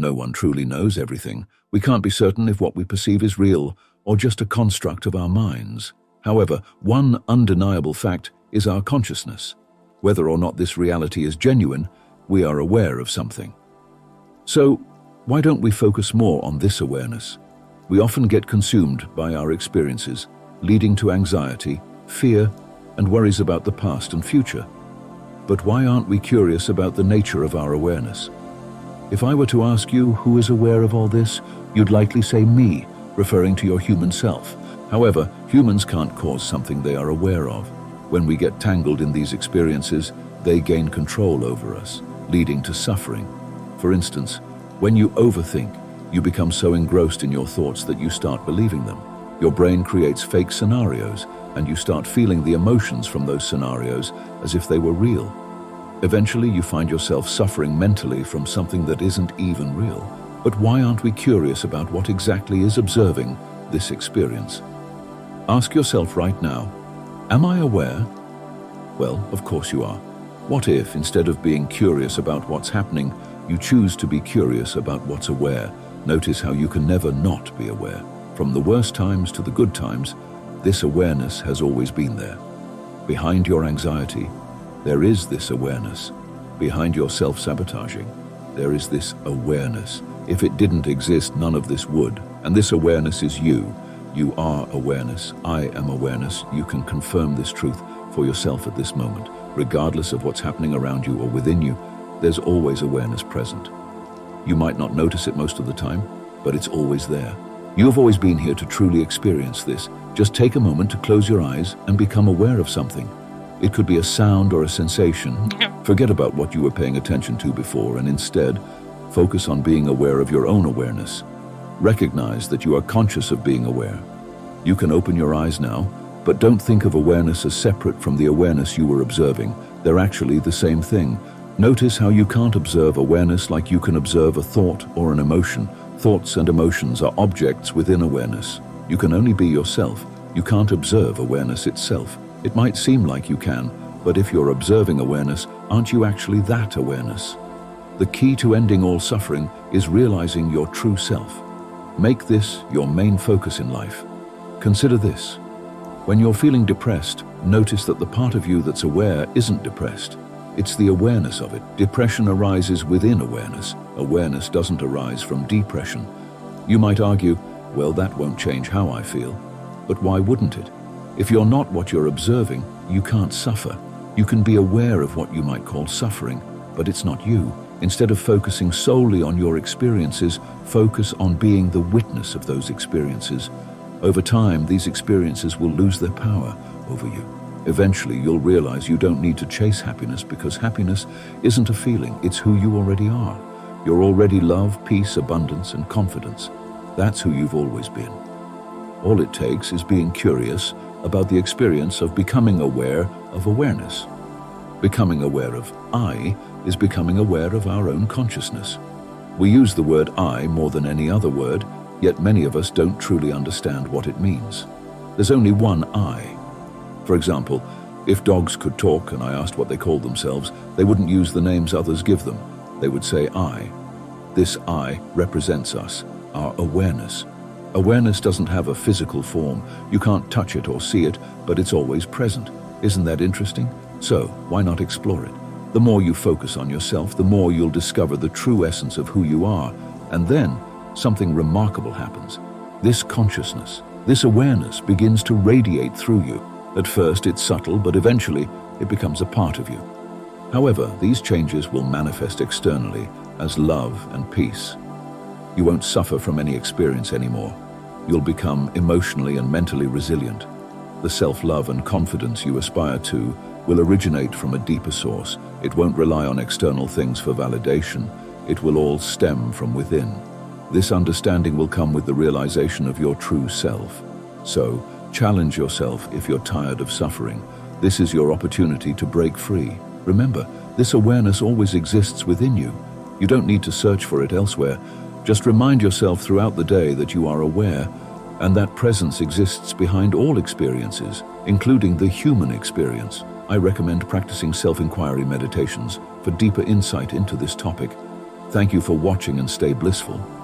No one truly knows everything. We can't be certain if what we perceive is real or just a construct of our minds. However, one undeniable fact is our consciousness. Whether or not this reality is genuine, we are aware of something. So, why don't we focus more on this awareness? We often get consumed by our experiences, leading to anxiety, fear, and worries about the past and future. But why aren't we curious about the nature of our awareness? If I were to ask you who is aware of all this, you'd likely say me, referring to your human self. However, humans can't cause something they are aware of. When we get tangled in these experiences, they gain control over us, leading to suffering. For instance, when you overthink, you become so engrossed in your thoughts that you start believing them. Your brain creates fake scenarios, and you start feeling the emotions from those scenarios as if they were real. Eventually, you find yourself suffering mentally from something that isn't even real. But why aren't we curious about what exactly is observing this experience? Ask yourself right now, am I aware? Well, of course you are. What if, instead of being curious about what's happening, you choose to be curious about what's aware? Notice how you can never not be aware. From the worst times to the good times, this awareness has always been there. Behind your anxiety, there is this awareness. Behind your self-sabotaging, there is this awareness. If it didn't exist, none of this would. And this awareness is you. You are awareness. I am awareness. You can confirm this truth for yourself at this moment. Regardless of what's happening around you or within you, there's always awareness present. You might not notice it most of the time, but it's always there. You have always been here to truly experience this. Just take a moment to close your eyes and become aware of something. It could be a sound or a sensation. Forget about what you were paying attention to before and instead focus on being aware of your own awareness. Recognize that you are conscious of being aware. You can open your eyes now, but don't think of awareness as separate from the awareness you were observing. They're actually the same thing. Notice how you can't observe awareness like you can observe a thought or an emotion. Thoughts and emotions are objects within awareness. You can only be yourself. You can't observe awareness itself. It might seem like you can, but if you're observing awareness, aren't you actually that awareness? The key to ending all suffering is realizing your true self. Make this your main focus in life. Consider this. When you're feeling depressed, notice that the part of you that's aware isn't depressed. It's the awareness of it. Depression arises within awareness. Awareness doesn't arise from depression. You might argue, well, that won't change how I feel. But why wouldn't it? If you're not what you're observing, you can't suffer. You can be aware of what you might call suffering, but it's not you. Instead of focusing solely on your experiences, focus on being the witness of those experiences. Over time, these experiences will lose their power over you. Eventually, you'll realize you don't need to chase happiness because happiness isn't a feeling, it's who you already are. You're already love, peace, abundance, and confidence. That's who you've always been. All it takes is being curious about the experience of becoming aware of awareness. Becoming aware of I is becoming aware of our own consciousness. We use the word I more than any other word, yet many of us don't truly understand what it means. There's only one I. For example, if dogs could talk and I asked what they called themselves, they wouldn't use the names others give them. They would say I. This I represents us, our awareness. Awareness doesn't have a physical form. You can't touch it or see it, but it's always present. Isn't that interesting? So, why not explore it? The more you focus on yourself, the more you'll discover the true essence of who you are. And then, something remarkable happens. This consciousness, this awareness begins to radiate through you. At first, it's subtle, but eventually, it becomes a part of you. However, these changes will manifest externally as love and peace. You won't suffer from any experience anymore. You'll become emotionally and mentally resilient. The self-love and confidence you aspire to will originate from a deeper source. It won't rely on external things for validation. It will all stem from within. This understanding will come with the realization of your true self. So, challenge yourself if you're tired of suffering. This is your opportunity to break free. Remember, this awareness always exists within you. You don't need to search for it elsewhere. Just remind yourself throughout the day that you are aware, and that presence exists behind all experiences, including the human experience. I recommend practicing self-inquiry meditations for deeper insight into this topic. Thank you for watching and stay blissful.